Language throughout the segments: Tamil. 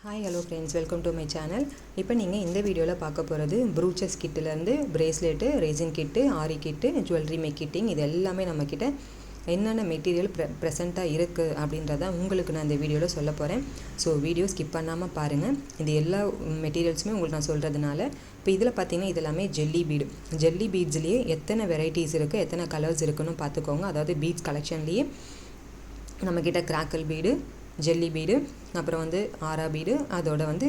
Hi, hello friends, welcome to my channel. இப்போ நீங்கள் இந்த வீடியோவில் பார்க்க போகிறது ப்ரூச்சஸ் கிட்டிலேருந்து பிரேஸ்லெட்டு, ரெசின் கிட்டு, ஆரி கிட்டு, ஜுவல்லரி மேக்கிட்டிங் இது எல்லாமே நம்மக்கிட்ட என்னென்ன மெட்டீரியல் ப்ரெசண்ட்டாக இருக்குது அப்படின்றத உங்களுக்கு நான் இந்த வீடியோவில் சொல்ல போகிறேன். ஸோ வீடியோ ஸ்கிப் பண்ணாமல் பாருங்கள். இது எல்லா மெட்டீரியல்ஸுமே உங்களுக்கு நான் சொல்கிறதுனால இப்போ இதில் பார்த்தீங்கன்னா இது எல்லாமே ஜெல்லி பீட்ஸ்லேயே எத்தனை வெரைட்டிஸ் இருக்குது, எத்தனை கலர்ஸ் இருக்குன்னு பார்த்துக்கோங்க. அதாவது பீட்ஸ் கலெக்ஷன்லேயே நம்மக்கிட்ட கிராக்கல் பீடு, ஜெல்லி பீடு, அப்புறம் வந்து ஆரா பீடு, அதோட வந்து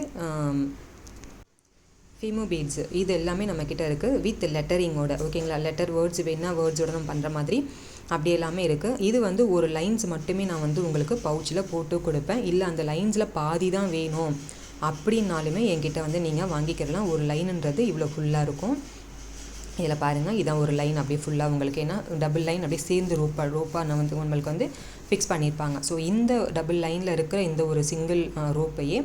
ஃபிமோ பீட்ஸ் இது எல்லாமே நம்மக்கிட்ட இருக்குது வித் லெட்டரிங்கோட. ஓகேங்களா, லெட்டர் வேர்ட்ஸ் வேணுன்னா வேர்ட்ஸோட நம்ம பண்ணுற மாதிரி அப்படி எல்லாமே இருக்குது. இது வந்து ஒரு லைன்ஸ் மட்டுமே நான் வந்து உங்களுக்கு பவுச்சில் போட்டு கொடுப்பேன். இல்லை அந்த லைன்ஸில் பாதி தான் வேணும் அப்படின்னாலுமே என்கிட்ட வந்து நீங்கள் வாங்கிக்கிறலாம். ஒரு லைனுன்றது இவ்வளோ ஃபுல்லாக இருக்கும். இதில் பாருங்கள், இதான் ஒரு லைன் அப்படியே ஃபுல்லாக உங்களுக்கு, ஏன்னா டபுள் லைன் அப்படியே சேர்ந்து ரோப்பாக நான் வந்து உங்களுக்கு வந்து ஃபிக்ஸ் பண்ணியிருப்பாங்க. ஸோ இந்த டபுள் லைனில் இருக்கிற இந்த ஒரு சிங்கிள் ரோப்பையே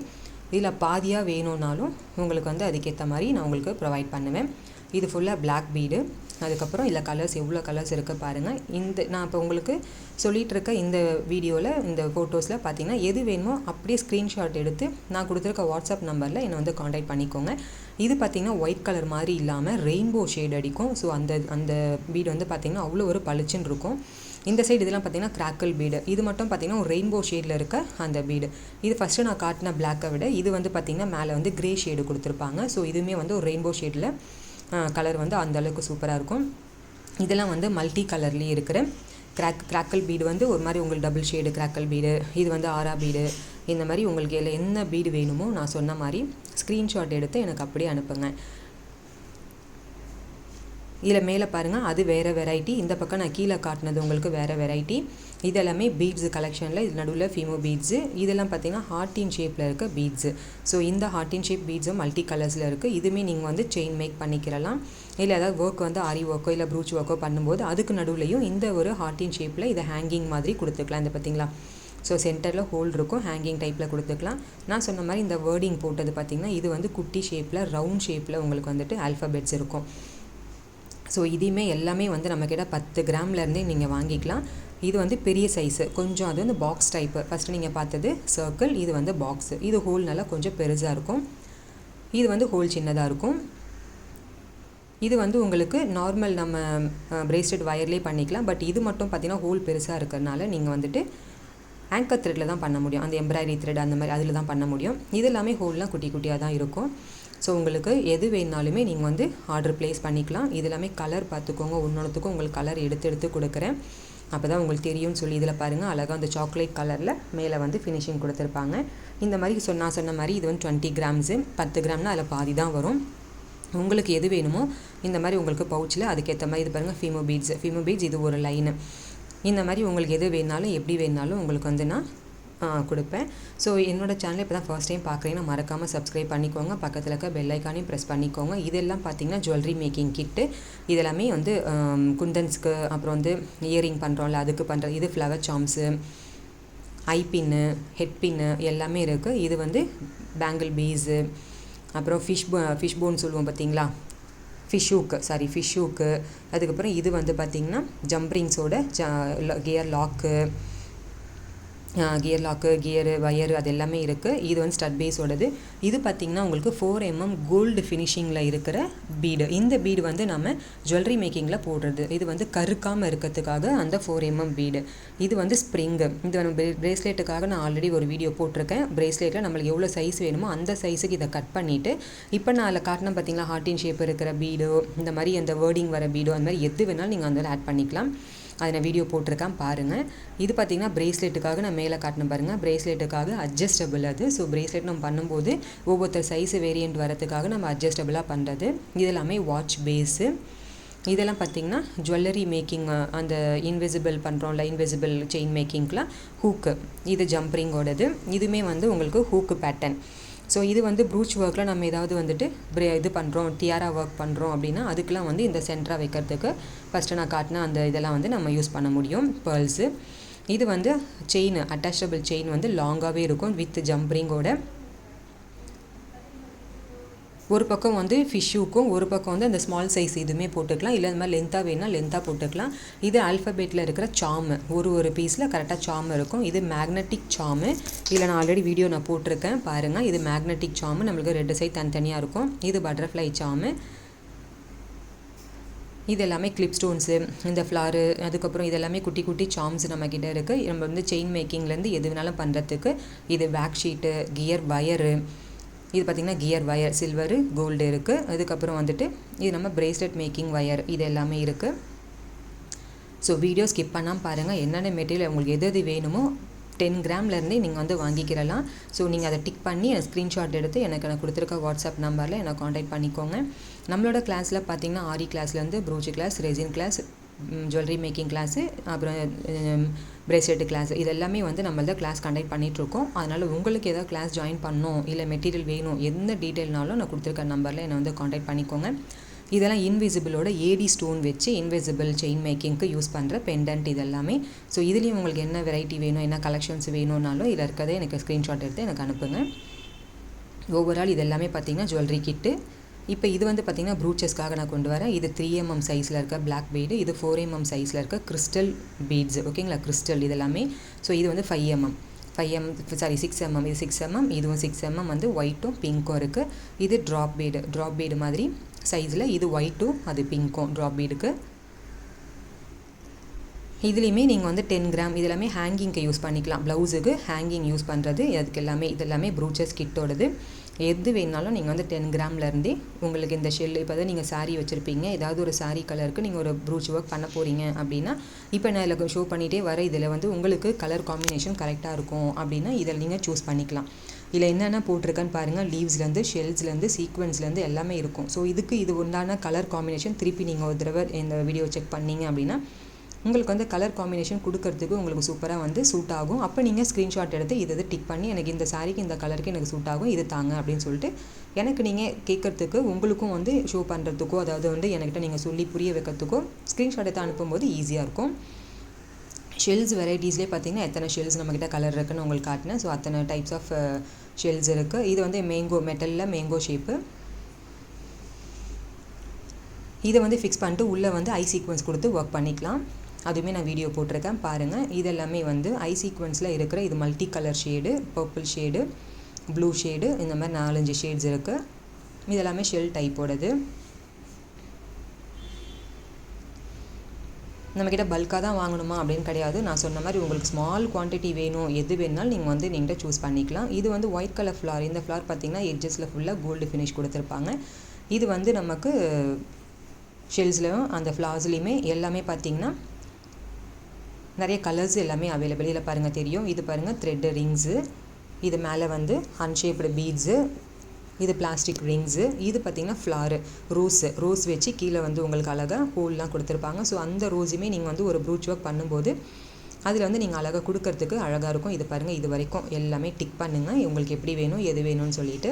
இதில் பாதியாக வேணும்னாலும் உங்களுக்கு வந்து அதுக்கேற்ற மாதிரி நான் உங்களுக்கு ப்ரொவைட் பண்ணுவேன். இது ஃபுல்லாக பிளாக் பீடு. அதுக்கப்புறம் இதில் கலர்ஸ் எவ்வளோ கலர்ஸ் இருக்குது பாருங்கள். இந்த நான் இப்போ உங்களுக்கு சொல்லிகிட்டு இருக்க இந்த வீடியோவில் இந்த ஃபோட்டோஸில் பார்த்தீங்கன்னா எது வேணுமோ அப்படியே ஸ்க்ரீன்ஷாட் எடுத்து நான் கொடுத்துருக்க வாட்ஸ்அப் நம்பரில் என்னை வந்து காண்டாக்ட் பண்ணிக்கோங்க. இது பார்த்திங்கன்னா ஒயிட் கலர் மாதிரி இல்லாமல் ரெயின்போ ஷேட் அடிக்கும். ஸோ அந்த பீடு வந்து பார்த்திங்கன்னா அவ்வளோ ஒரு பளிச்சுன்னு இருக்கும். இந்த சைடு இதெல்லாம் பார்த்திங்கன்னா கிராக்கல் பீடு. இது மட்டும் பார்த்திங்கன்னா ஒரு ரெயின்போ ஷேடில் இருக்க அந்த பீடு. இது ஃபஸ்ட்டு நான் காட்டின பிளாக்கை விட இது வந்து பார்த்திங்கன்னா மேலே வந்து க்ரே ஷேடு கொடுத்துருப்பாங்க. ஸோ இதுவுமே வந்து ஒரு ரெயின்போ ஷேடில் கலர் வந்து அந்தளவுக்கு சூப்பராக இருக்கும். இதெல்லாம் வந்து மல்டி கலர்லேயே இருக்கிற கிராக்கல் பீடு வந்து ஒரு மாதிரி உங்களுக்கு டபுள் ஷேடு கிராக்கல் பீடு, இது வந்து ஆரா பீடு. இந்த மாதிரி உங்களுக்கு இதில் என்ன பீடு வேணுமோ நான் சொன்ன மாதிரி ஸ்க்ரீன்ஷாட் எடுத்து எனக்கு அப்படியே அனுப்புங்க. இதில் மேலே பாருங்கள், அது வேறு வெரைட்டி. இந்த பக்கம் நான் கீழே காட்டினது உங்களுக்கு வேறு வெரைட்டி. இதெல்லாமே பீட்ஸு கலெக்ஷனில் இது நடுவில் ஃபீமோ பீட்ஸு. இதெல்லாம் பார்த்திங்கன்னா ஹார்ட்டின் ஷேப்பில் இருக்க பீட்ஸு. ஸோ இந்த ஹார்ட்டின் ஷேப் பீட்ஸும் மல்டி கலர்ஸில் இருக்குது. இதுவுமே நீங்கள் வந்து செயின் மேக் பண்ணிக்கிறலாம். இல்லை ஏதாவது ஒர்க் வந்து ஆரி ஒர்க்கோ இல்லை ப்ரூச் ஒர்க்கோ பண்ணும்போது அதுக்கு நடுவுலையும் இந்த ஒரு ஹார்ட்டின் ஷேப்பில் இதை ஹேங்கிங் மாதிரி கொடுத்துக்கலாம். இந்த பார்த்திங்களா, ஸோ சென்டரில் ஹோல் இருக்கும், ஹேங்கிங் டைப்பில் கொடுத்துக்கலாம். நான் சொன்ன மாதிரி இந்த வேர்டிங் போட்டது பார்த்திங்கன்னா இது வந்து குட்டி ஷேப்பில் ரவுண்ட் ஷேப்பில் உங்களுக்கு வந்துட்டு ஆல்ஃபபெட்ஸ் இருக்கும். ஸோ இதையுமே எல்லாமே வந்து நம்மக்கிட்ட 10 கிராம்லேருந்தே நீங்கள் வாங்கிக்கலாம். இது வந்து பெரிய சைஸு, கொஞ்சம் அது வந்து பாக்ஸ் டைப்பு. ஃபஸ்ட்டு நீங்கள் பார்த்தது சர்க்கிள், இது வந்து பாக்ஸு. இது ஹோல் நல்லா கொஞ்சம் பெருசாக இருக்கும், இது வந்து ஹோல் சின்னதாக இருக்கும். இது வந்து உங்களுக்கு நார்மல் நம்ம பிரேஸ்லெட் வயர்லேயே பண்ணிக்கலாம். பட் இது மட்டும் பார்த்திங்கன்னா ஹோல் பெருசாக இருக்கிறதுனால நீங்கள் வந்துட்டு ஆங்கர் த்ரெட்டில் தான் பண்ண முடியும். அந்த எம்ப்ராய்டரி த்ரெட் அந்த மாதிரி அதில் தான் பண்ண முடியும். இது எல்லாமே ஹோல்லாம் குட்டி குட்டியாக தான் இருக்கும். ஸோ உங்களுக்கு எது வேணுனாலுமே நீங்கள் வந்து ஆர்டர் ப்ளேஸ் பண்ணிக்கலாம். இது எல்லாமே கலர் பார்த்துக்கோங்க, ஒன்றொன்றுத்துக்கும் உங்களுக்கு கலர் எடுத்து கொடுக்குறேன். அப்போ தான் உங்களுக்கு தெரியும்னு சொல்லி இதில் பாருங்கள், அழகாக அந்த சாக்லேட் கலரில் மேலே வந்து ஃபினிஷிங் கொடுத்துருப்பாங்க. இந்த மாதிரி நான் சொன்ன மாதிரி இது வந்து 20 கிராம்ஸு, 10 கிராம்னால் அதில் பாதி தான் வரும். உங்களுக்கு எது வேணுமோ இந்த மாதிரி உங்களுக்கு பவுச்சில் அதுக்கேற்ற மாதிரி இது பாருங்கள் ஃபீமோ பீட்ஸ் இது ஒரு லைனு. இந்த மாதிரி உங்களுக்கு எது வேணாலும் எப்படி வேணாலும் உங்களுக்கு வந்து நான் கொடுப்பேன். ஸோ என்னோடய சேனலை இப்போ தான் ஃபர்ஸ்ட் டைம் பார்க்குறீங்கன்னா மறக்காமல் சப்ஸ்கிரைப் பண்ணிக்கோங்க. பக்கத்தில் இருக்க பெல் ஐக்கானையும் ப்ரெஸ் பண்ணிக்கோங்க. இதெல்லாம் பார்த்திங்கன்னா ஜுவல்லரி மேக்கிங் கிட்டு. இதெல்லாமே வந்து குந்தன்ஸ்க்கு, அப்புறம் வந்து இயரிங் பண்ணுறோம்ல அதுக்கு பண்ணுற இது ஃப்ளவர் சாம்ஸு, ஐபின்னு, ஹெட் பின்னு எல்லாமே இருக்குது. இது வந்து பேங்கிள் பீஸு, அப்புறம் ஃபிஷ் போன் சொல்லுவோம் பார்த்திங்களா, ஃபிஷ் ஹூக்கு. அதுக்கப்புறம் இது வந்து பார்த்திங்கன்னா ஜம்ப்ரிங்ஸோட கியர் லாக்கு, கியரு, வயரு அது எல்லாமே இருக்குது. இது வந்து ஸ்டட் பேஸோடது. இது பார்த்திங்கன்னா உங்களுக்கு 4mm கோல்டு ஃபினிஷிங்கில் இருக்கிற பீடு. இந்த பீடு வந்து நம்ம ஜுவல்லரி மேக்கிங்கில் போடுறது. இது வந்து கருக்காமல் இருக்கிறதுக்காக அந்த 4mm பீடு. இது வந்து ஸ்ப்ரிங்கு. இது நம்ம பிரேஸ்லெட்டுக்காக நான் ஆல்ரெடி ஒரு வீடியோ போட்டிருக்கேன். பிரேஸ்லெட்டில் நம்மளுக்கு எவ்வளோ சைஸ் வேணுமோ அந்த சைஸுக்கு இதை கட் பண்ணிவிட்டு இப்போ நான் அதில் காட்டினேன் பார்த்திங்களா ஹார்ட்டின் ஷேப் இருக்கிற பீடோ, இந்த மாதிரி அந்த வேர்டிங் வர பீடோ, அந்த மாதிரி எது வேணாலும் நீங்கள் அதில் ஆட் பண்ணிக்கலாம். அதை நான் வீடியோ போட்டிருக்கேன் பாருங்கள். இது பார்த்திங்கன்னா பிரேஸ்லெட்டுக்காக நான் மேலே காட்டினேன் பாருங்கள், பிரேஸ்லெட்டுக்காக அட்ஜஸ்டபிள் அது. ஸோ பிரேஸ்லெட் நம்ம பண்ணும்போது ஒவ்வொருத்தர் சைஸு வேரியண்ட் வரதுக்காக நம்ம அட்ஜஸ்டபிளாக பண்ணுறது. இதெல்லாமே வாட்ச் பேஸு. இதெல்லாம் பார்த்திங்கன்னா ஜுவல்லரி மேக்கிங், அந்த இன்விசிபிள் பண்ணுறோம்ல, இன்விசிபிள் செயின் மேக்கிங்க்கெலாம் ஹூக்கு. இது ஜம்ப்ரிங்கோடது. இதுவுமே வந்து உங்களுக்கு ஹூக்கு பேட்டர்ன். ஸோ இது வந்து ப்ரூச் ஒர்க்கில் நம்ம ஏதாவது வந்துட்டு இது பண்ணுறோம், டியாரா ஒர்க் பண்ணுறோம் அப்படின்னா அதுக்கெலாம் வந்து இந்த சென்டராக வைக்கிறதுக்கு ஃபஸ்ட்டு நான் காட்டின அந்த இதெல்லாம் வந்து நம்ம யூஸ் பண்ண முடியும். பேர்ல்ஸு. இது வந்து செயின், அட்டாச்சபிள் செயின் வந்து லாங்காகவே இருக்கும் வித் ஜம்ப்ரிங்கோட. ஒரு பக்கம் வந்து ஃபிஷ்ஷுக்கும் ஒரு பக்கம் வந்து அந்த ஸ்மால் சைஸ் இதுவுமே போட்டுக்கலாம். இல்லை இந்த மாதிரி லென்த்தாக வேணும்னா லென்த்தாக போட்டுக்கலாம். இது ஆல்ஃபபெட்டில் இருக்கிற சாமு, ஒரு பீஸில் கரெக்டாக சாமு இருக்கும். இது மேக்னெட்டிக் சாமு. இதில் நான் ஆல்ரெடி வீடியோ நான் போட்டிருக்கேன் பாருங்கள். இது மேக்னெட்டிக் சாமு, நம்மளுக்கு 2 சைடு தனித்தனியாக இருக்கும். இது பட்டர்ஃப்ளை சாமு. இது எல்லாமே கிளிப் ஸ்டோன்ஸு, இந்த ஃப்ளாரு, அதுக்கப்புறம் இதெல்லாமே குட்டி குட்டி சாம்ஸ் நம்மக்கிட்ட இருக்குது. நம்ம வந்து செயின் மேக்கிங்லேருந்து எது வேணாலும் பண்ணுறதுக்கு. இது பேக் ஷீட்டு, கியர் வயரு, இது பார்த்திங்கன்னா கியர் வயர் சில்வரு கோல்டு இருக்குது. அதுக்கப்புறம் வந்துட்டு இது நம்ம பிரேஸ்லெட் மேக்கிங் வயர், இது எல்லாமே இருக்குது. ஸோ வீடியோ ஸ்கிப் பண்ணாமல் பாருங்கள். என்னென்ன மெட்டீரியல் உங்களுக்கு எது வேணுமோ 10 கிராம்லேருந்தே நீங்கள் வந்து வாங்கிக்கிறலாம். ஸோ நீங்கள் அதை டிக் பண்ணி எனக்கு ஸ்க்ரீன்ஷாட் எடுத்து எனக்கு நான் கொடுத்துருக்க வாட்ஸ்அப் நம்பரில் என்னை காண்டாக்ட் பண்ணிக்கோங்க. நம்மளோட கிளாஸில் பார்த்திங்கன்னா ஆரி கிளாஸ்லேருந்து brooch class, resin class, jewellery making class, அப்புறம் பிரேஸ்லெட் கிளாஸ், இது எல்லாமே வந்து நம்மள கிளாஸ் கண்டக்ட் பண்ணிகிட்ருக்கோம். அதனால் உங்களுக்கு ஏதாவது கிளாஸ் ஜாயின் பண்ணணும், இல்லை மெட்டீரியல் வேணும், எந்த டீட்டெயில்னாலும் நான் கொடுத்துருக்க நம்பரில் என்னை வந்து காண்டாக்ட் பண்ணிக்கோங்க. இதெல்லாம் இன்விசிபிளோட ஏடி ஸ்டோன் வச்சு இன்விசிபிள் செயின் மேக்கிங்க்கு யூஸ் பண்ணுற பெண்டன்ட் இது எல்லாமே. ஸோ இதுலேயும் உங்களுக்கு என்ன வெரைட்டி வேணும், என்ன கலெக்ஷன்ஸ் வேணும்னாலும் இதில் இருக்கிறதே எனக்கு ஸ்க்ரீன்ஷாட் எடுத்து எனக்கு அனுப்புங்க. ஓவரால் இது எல்லாமே பார்த்திங்கன்னா ஜுவல்லரி கிட்டு. இப்போ இது வந்து பார்த்திங்கன்னா ப்ரூச்சஸ்க்காக நான் கொண்டு வரேன். இது 3mm சைஸில் இருக்க பிளாக் பீடு, இது 4mm சைஸில் இருக்க கிறிஸ்டல் பீட்ஸ், ஓகேங்களா, கிறிஸ்டல் இது எல்லாமே. ஸோ இது வந்து 6mm, இது 6mm, இதுவும் 6mm வந்து ஒயிட்டும் பிங்க்கும் இருக்குது. இது ட்ராப் பீடு மாதிரி சைஸில், இது ஒயிட்டும் அது பிங்க்கும் ட்ராப் பீடுக்கு. இதுலேயுமே நீங்கள் வந்து 10 கிராம் இது எல்லாமே ஹேங்கிங்க்கு யூஸ் பண்ணிக்கலாம். ப்ளவுஸுக்கு ஹேங்கிங் யூஸ் பண்ணுறது அதுக்கு எல்லாமே இது எல்லாமே ப்ரூச்சஸ் கிட்டோடது. எது வேணாலும் நீங்கள் வந்து 10 கிராம்லேருந்தே உங்களுக்கு இந்த ஷெல். இப்போ தான் நீங்கள் சாரீ வச்சுருப்பீங்க, ஏதாவது ஒரு சாரீ கலருக்கு நீங்கள் ஒரு ப்ரூச் ஒர்க் பண்ண போகிறீங்க அப்படின்னா, இப்போ நான் இதில் ஷோ பண்ணிகிட்டே வர இதில் வந்து உங்களுக்கு கலர் காம்பினேஷன் கரெக்டாக இருக்கும் அப்படின்னா இதில் நீங்கள் சூஸ் பண்ணிக்கலாம். இதில் என்னென்ன போட்டிருக்கேன்னு பாருங்கள். லீவ்ஸ்லேருந்து, ஷெல்ஸ்லேருந்து, சீக்வன்ஸ்லேருந்து எல்லாமே இருக்கும். ஸோ இது உண்டான கலர் காம்பினேஷன் திருப்பி நீங்கள் ஒரு தடவை இந்த வீடியோ செக் பண்ணிங்க அப்படின்னா உங்களுக்கு வந்து கலர் காம்பினேஷன் கொடுக்கறதுக்கு உங்களுக்கு சூப்பராக வந்து சூட் ஆகும். அப்போ நீங்கள் ஸ்க்ரீன்ஷாட் எடுத்து இது டிக் பண்ணி எனக்கு இந்த சாரிக்கு இந்த கலருக்கு எனக்கு சூட் ஆகும், இது தாங்க அப்படின்னு சொல்லிட்டு எனக்கு நீங்கள் கேட்குறதுக்கு உங்களுக்கும் வந்து ஷோ பண்ணுறதுக்கோ, அதாவது வந்து என்கிட்ட நீங்கள் சொல்லி புரிய வைக்கிறதுக்கோ ஸ்க்ரீன்ஷாட் எடுத்து அனுப்பும்போது ஈஸியாக இருக்கும். ஷெல்ஸ் வெரைட்டிஸ்லேயே பார்த்திங்கன்னா எத்தனை ஷெல்ஸ் நம்மக்கிட்ட கலர் இருக்குன்னு உங்களுக்கு காட்டினேன். ஸோ அத்தனை டைப்ஸ் ஆஃப் ஷெல்ஸ் இருக்குது. இது வந்து மெட்டலில் மேங்கோ ஷேப்பு. இதை வந்து ஃபிக்ஸ் பண்ணிட்டு உள்ளே வந்து ஐ சீக்வன்ஸ் கொடுத்து ஒர்க் பண்ணிக்கலாம். அதுவுமே நான் வீடியோ போட்டிருக்கேன் பாருங்கள். இதெல்லாமே வந்து ஐ சீக்வன்ஸில் இருக்கிற இது multi colour shade, purple shade, blue shade, இந்த மாதிரி 4-5 ஷேட்ஸ் இருக்குது. இதெல்லாமே ஷெல் டைப்போடது. நம்மக்கிட்ட பல்காக தான் வாங்கணுமா அப்படின்னு கிடையாது. நான் சொன்ன மாதிரி உங்களுக்கு ஸ்மால் குவான்டிட்டி வேணும், எது வேணுனாலும் நீங்கள் வந்து நீங்கள் சூஸ் பண்ணிக்கலாம். இது வந்து ஒயிட் கலர் ஃப்ளார். இந்த ஃப்ளார் பார்த்திங்கன்னா எட்ஜஸில் ஃபுல்லாக கோல்டு ஃபினிஷ் கொடுத்துருப்பாங்க. இது வந்து நமக்கு ஷெல்ஸ்லையும் அந்த ஃப்ளார்ஸ்லேயுமே எல்லாமே பார்த்திங்கன்னா நிறைய கலர்ஸ் எல்லாமே அவைலபிள். இதில் பாருங்கள் தெரியும். இது பாருங்கள் த்ரெட்டு ரிங்ஸு, இது மேலே வந்து அன்ஷேப்டு பீட்ஸு, இது பிளாஸ்டிக் ரிங்ஸு, இது பார்த்திங்கன்னா ஃப்ளாரு ரோஸ் வச்சு கீழே வந்து உங்களுக்கு அழகாக ஹோல்லாம் கொடுத்துருப்பாங்க. ஸோ அந்த ரோஸுமே நீங்கள் வந்து ஒரு ப்ரூச் ஒர்க் பண்ணும்போது அதில் வந்து நீங்கள் அழகாக கொடுக்கறதுக்கு அழகாக இருக்கும். இது பாருங்கள், இது வரைக்கும் எல்லாமே டிக் பண்ணுங்கள் உங்களுக்கு எப்படி வேணும் எது வேணும்னு சொல்லிட்டு.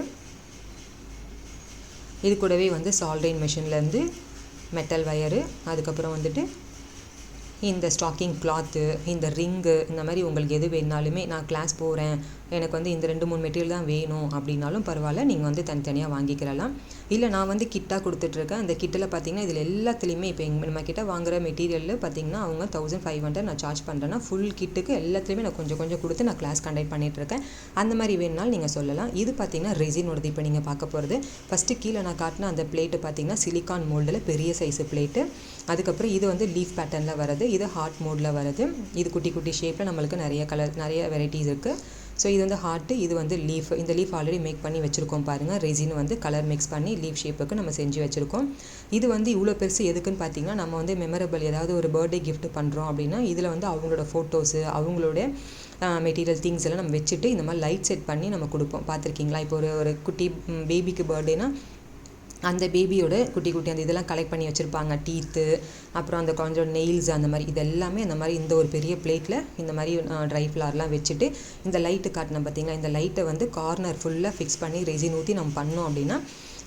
இது கூடவே வந்து சால்ட்ரைன் மிஷின்லேருந்து மெட்டல் வயரு, அதுக்கப்புறம் வந்துட்டு இந்த ஸ்டாக்கிங் கிளாத்து, இந்த ரிங்கு, இந்த மாதிரி உங்களுக்கு எது வேணுனாலுமே நான் கிளாஸ் போகிறேன் எனக்கு வந்து இந்த 2-3 மெட்டீரியல் தான் வேணும் அப்படின்னாலும் பரவாயில்ல, நீங்கள் வந்து தனித்தனியாக வாங்கிக்கிறலாம். இல்லை நான் வந்து கிட்டாக கொடுத்துட்ருக்கேன். அந்த கிட்டில் பார்த்திங்கன்னா இதில் எல்லாத்துலேயுமே இப்போ நம்ம கிட்ட வாங்குகிற மெட்டீரியலில் பார்த்திங்கன்னா அவங்க 1500 நான் சார்ஜ் பண்ணுறேன்னா ஃபுல் கிட்டுக்கு எல்லாத்துலேயுமே நான் கொஞ்சம் கொஞ்சம் கொடுத்து நான் கிளாஸ் கண்டக்ட் பண்ணிகிட்ருக்கேன். அந்த மாதிரி வேணுனாலும் நீங்கள் சொல்லலாம். இது பார்த்திங்கன்னா ரெசினோடது. இப்போ நீங்கள் பார்க்க போகிறது ஃபஸ்ட்டு கீழே நான் காட்டின அந்த பிளேட்டு பார்த்திங்கன்னா சிலிக்கான் மோல்டில் பெரிய சைஸு பிளேட்டு. அதுக்கப்புறம் இது வந்து லீஃப் பேட்டர்னில் வருது, இது ஹார்ட் மோடில் வருது. இது குட்டி குட்டி ஷேப்பில் நம்மளுக்கு நிறைய வெரைட்டிஸ் இருக்குது. ஸோ இது வந்து ஹார்ட்டு, இது வந்து லீஃப். இந்த லீஃப் ஆல்ரெடி மேக் பண்ணி வச்சுருக்கோம் பாருங்கள். ரெசின் வந்து கலர் மிக்ஸ் பண்ணி லீஃப் ஷேப்புக்கு நம்ம செஞ்சு வச்சுருக்கோம். இது வந்து இவ்வளோ பெருசு எதுக்குன்னு பார்த்தீங்கன்னா, நம்ம வந்து மெமரபிள் ஏதாவது ஒரு பர்த்டே கிஃப்ட் பண்ணுறோம் அப்படின்னா இதில் வந்து அவங்களோட ஃபோட்டோஸு, அவங்களோட மெட்டீரியல் திங்ஸ் எல்லாம் நம்ம வச்சுட்டு இந்த மாதிரி லைட் செட் பண்ணி நம்ம கொடுப்போம். பார்த்துருக்கீங்களா? இப்போ ஒரு குட்டி பேபிக்கு பர்த்டேனா அந்த பேபியோட குட்டி குட்டி அந்த இதெல்லாம் கலெக்ட் பண்ணி வச்சுருப்பாங்க. டீத்து, அப்புறம் அந்த கொஞ்சம் நெயில்ஸ், அந்த மாதிரி இது எல்லாமே அந்த மாதிரி இந்த ஒரு பெரிய பிளேட்டில் இந்த மாதிரி ட்ரை ஃப்ளார்லாம் வச்சுட்டு இந்த லைட்டு காட்டினேன் பார்த்தீங்களா, இந்த லைட்டை வந்து கார்னர் ஃபுல்லாக ஃபிக்ஸ் பண்ணி ரெசின் ஊற்றி நம்ம பண்ணோம் அப்படின்னா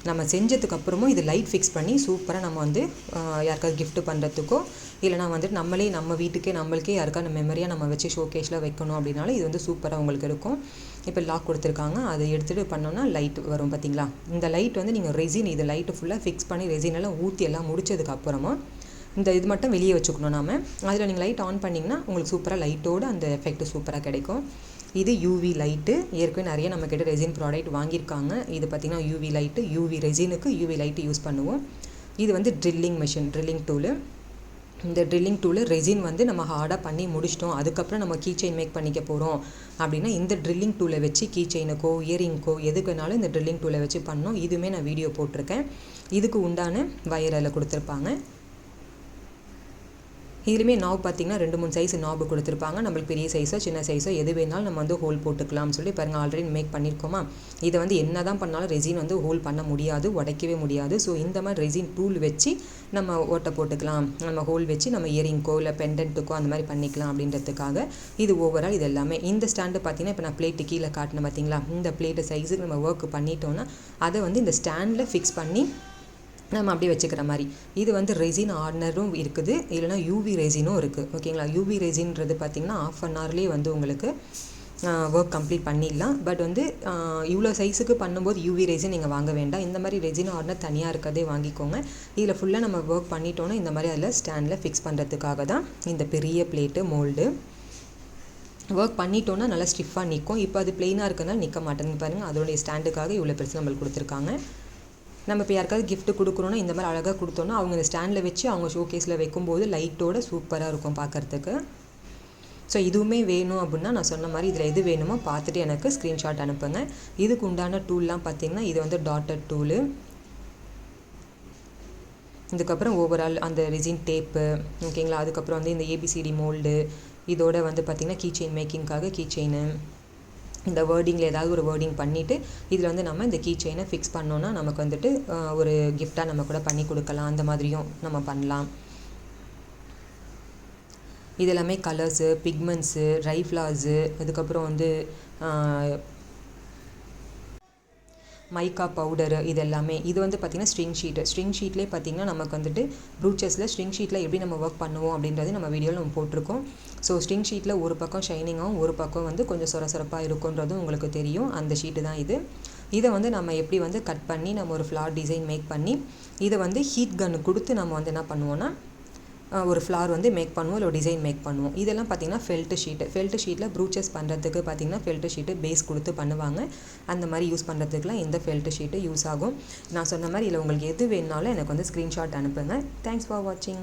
நம்ம செஞ்சதுக்கப்புறமும் இது லைட் ஃபிக்ஸ் பண்ணி சூப்பராக நம்ம வந்து யாருக்காவது கிஃப்ட் பண்ணுறதுக்கோ இல்லைனா வந்துட்டு நம்மளே நம்ம வீட்டுக்கே நம்மளுக்கே யாருக்கான மெமரியாக நம்ம வச்சு ஷோகேஸில் வைக்கணும் அப்படின்னாலும் இது வந்து சூப்பராக உங்களுக்கு இருக்கும். இப்போ லாக் கொடுத்துருக்காங்க, அதை எடுத்துகிட்டு பண்ணோன்னா லைட் வரும் பார்த்தீங்களா. இந்த லைட் வந்து நீங்கள் ரெசின் இது லைட்டு ஃபுல்லாக ஃபிக்ஸ் பண்ணி ரெசினெல்லாம் ஊற்றி எல்லாம் முடிச்சதுக்கப்புறமா இந்த இது மட்டும் வெளியே வச்சுக்கணும் நாம. அதில் நீங்கள் லைட் ஆன் பண்ணிங்கன்னா உங்களுக்கு சூப்பராக லைட்டோடு அந்த எஃபெக்ட் சூப்பராக கிடைக்கும். இது யூவி லைட்டு. ஏற்கனவே நிறைய நம்மக்கிட்ட ரெசின் ப்ராடக்ட் வாங்கியிருக்காங்க. இது பார்த்திங்கன்னா யூவி லைட்டு, யூவி ரெசினுக்கு யூவி லைட்டு யூஸ் பண்ணுவோம். இது வந்து ட்ரில்லிங் மிஷின், ட்ரில்லிங் டூலு. இந்த ட்ரில்லிங் டூலு ரெசின் வந்து நம்ம ஹார்டாக பண்ணி முடிச்சிட்டோம், அதுக்கப்புறம் நம்ம கீ செயின் மேக் பண்ணிக்க போகிறோம் அப்படின்னா இந்த ட்ரில்லிங் டூலை வச்சு கீ செயினுக்கோ இயரிங்க்கோ எதுக்கு வேணாலும் இந்த ட்ரில்லிங் டூலை வச்சு பண்ணோம். இதுவுமே நான் வீடியோ போட்டிருக்கேன். இதுக்கு உண்டான வயரில் கொடுத்துருப்பாங்க. இதுலேயுமே நாப் பார்த்திங்கன்னா 2-3 சைஸ் நாப் கொடுத்துருப்பாங்க. நம்மளுக்கு பெரிய சைஸோ சின்ன சைஸோ எது வேணாலும் நம்ம வந்து ஹோல் போட்டுக்கலாம்னு சொல்லி பாருங்கள். ஆல்ரெடி மேக் பண்ணியிருக்கோமா. இதை வந்து என்ன தான் பண்ணாலும் ரெசின் வந்து ஹோல் பண்ண முடியாது, உடைக்கவே முடியாது. ஸோ இந்த மாதிரி ரெசின் டூல் வச்சு நம்ம ஓட்டை போட்டுக்கலாம், நம்ம ஹோல் வச்சு நம்ம இயரிங்க்கோ இல்லை பெண்டன்ட்டுக்கோ அந்த மாதிரி பண்ணிக்கலாம் அப்படின்றதுக்காக இது ஓவரால் இது எல்லாமே. இந்த ஸ்டாண்டு பார்த்திங்கன்னா இப்போ நான் பிளேட்டு கீழே காட்டினேன் பார்த்தீங்களா, இந்த பிளேட்டு சைஸுக்கு நம்ம ஒர்க் பண்ணிட்டோன்னா அதை வந்து இந்த ஸ்டாண்டில் ஃபிக்ஸ் பண்ணி நம்ம அப்படியே வச்சுக்கிற மாதிரி. இது வந்து ரெசின் ஆர்டினரும் இருக்குது, இல்லைனா யூவி ரெசினும் இருக்குது. ஓகேங்களா. யூவி ரெசின்றது பார்த்திங்கன்னா 1/2 hourலேயே வந்து உங்களுக்கு ஒர்க் கம்ப்ளீட் பண்ணிடலாம். பட் வந்து இவ்வளோ சைஸுக்கு பண்ணும்போது யூவி ரெசின் நீங்கள் வாங்க வேண்டாம். இந்த மாதிரி ரெசின் ஆர்டினர் தனியாக இருக்கதே வாங்கிக்கோங்க. இதில் ஃபுல்லாக நம்ம ஒர்க் பண்ணிட்டோன்னா இந்த மாதிரி அதில் ஸ்டாண்டில் ஃபிக்ஸ் பண்ணுறதுக்காக தான் இந்த பெரிய பிளேட்டு மோல்டு. ஒர்க் பண்ணிட்டோன்னா நல்லா ஸ்டிஃபாக நிற்கும். இப்போ அது பிளெயினாக இருக்கிறதுனால நிற்க மாட்டேங்குது பாருங்கள். அதோடைய ஸ்டாண்டுக்காக இவ்வளோ பெருசு நம்மளுக்கு கொடுத்துருக்காங்க. நம்ம இப்போ யாருக்காவது கிஃப்ட் கொடுக்குறோன்னா இந்த மாதிரி அழகாக கொடுத்தோன்னா அவங்க இந்த ஸ்டாண்டில் வச்சு அவங்க ஷோகேஸில் வைக்கும்போது லைட்டோடு சூப்பராக இருக்கும் பார்க்குறதுக்கு. ஸோ இதுவுமே வேணும் அப்படின்னா நான் சொன்ன மாதிரி இதில் எது வேணுமோ பார்த்துட்டு எனக்கு ஸ்க்ரீன்ஷாட் அனுப்புங்க. இதுக்கு உண்டான டூல்லாம் பார்த்திங்கன்னா இது வந்து டாட்டர் டூலு. இதுக்கப்புறம் ஓவரால் அந்த ரெசின் டேப்பு, ஓகேங்களா. அதுக்கப்புறம் வந்து இந்த ஏபிசிடி மோல்டு, இதோட வந்து பார்த்திங்கன்னா கீ செயின் மேக்கிங்காக கீ செயினு, இந்த வேர்டிங்கில் ஏதாவது ஒரு வேர்டிங் பண்ணிவிட்டு இதில் வந்து நம்ம இந்த கீ செயினை ஃபிக்ஸ் பண்ணோன்னா நமக்கு வந்துட்டு ஒரு கிஃப்டாக நம்ம கூட பண்ணி கொடுக்கலாம். அந்த மாதிரியும் நம்ம பண்ணலாம். இதெல்லாமே கலர்ஸு, பிக்மெண்ட்ஸு, ரைஃப்ளாஸு, அதுக்கப்புறம் வந்து மைக்கா பவுடரு, இது எல்லாமே. இது வந்து பார்த்திங்கன்னா ஸ்ட்ரிங் ஷீட்லேயே பார்த்திங்கன்னா நமக்கு வந்துட்டு ப்ரூச்சஸில் ஸ்ட்ரிங் ஷீட்டில் எப்படி நம்ம ஒர்க் பண்ணுவோம் அப்படின்றது நம்ம வீடியோவில் நம்ம போட்டிருக்கோம். ஸோ ஸ்ட்ரிங் ஷீட்டில் ஒரு பக்கம் ஷைனிங்காகவும் ஒரு பக்கம் வந்து கொஞ்சம் சொரசொரப்பாக இருக்குன்றதும் உங்களுக்கு தெரியும். அந்த ஷீட்டு தான் இது. இதை வந்து நம்ம எப்படி வந்து கட் பண்ணி நம்ம ஒரு ஃப்ளார் டிசைன் மேக் பண்ணி இதை வந்து ஹீட் கன்னு கொடுத்து நம்ம வந்து என்ன பண்ணுவோன்னா ஒரு ஃப்ளார் வந்து மேக் பண்ணுவோம், இல்லை டிசைன் மேக் பண்ணுவோம். இதெல்லாம் பார்த்திங்கன்னா ஃபெல்ட்டு ஷீட்டில் ப்ரூச்சஸ் பண்ணுறதுக்கு பார்த்திங்கன்னா ஃபெல்ட்டு ஷீட்டு பேஸ் கொடுத்து பண்ணுவாங்க. அந்த மாதிரி யூஸ் பண்ணுறதுக்குலாம் இந்த ஃபெல்ட்டு ஷீட்டு யூஸ் ஆகும். நான் சொன்ன மாதிரி இல்லை உங்களுக்கு எது வேணுனாலும் எனக்கு வந்து ஸ்க்ரீன்ஷாட் அனுப்புங்க. தேங்க்ஸ் ஃபார் வாட்சிங்.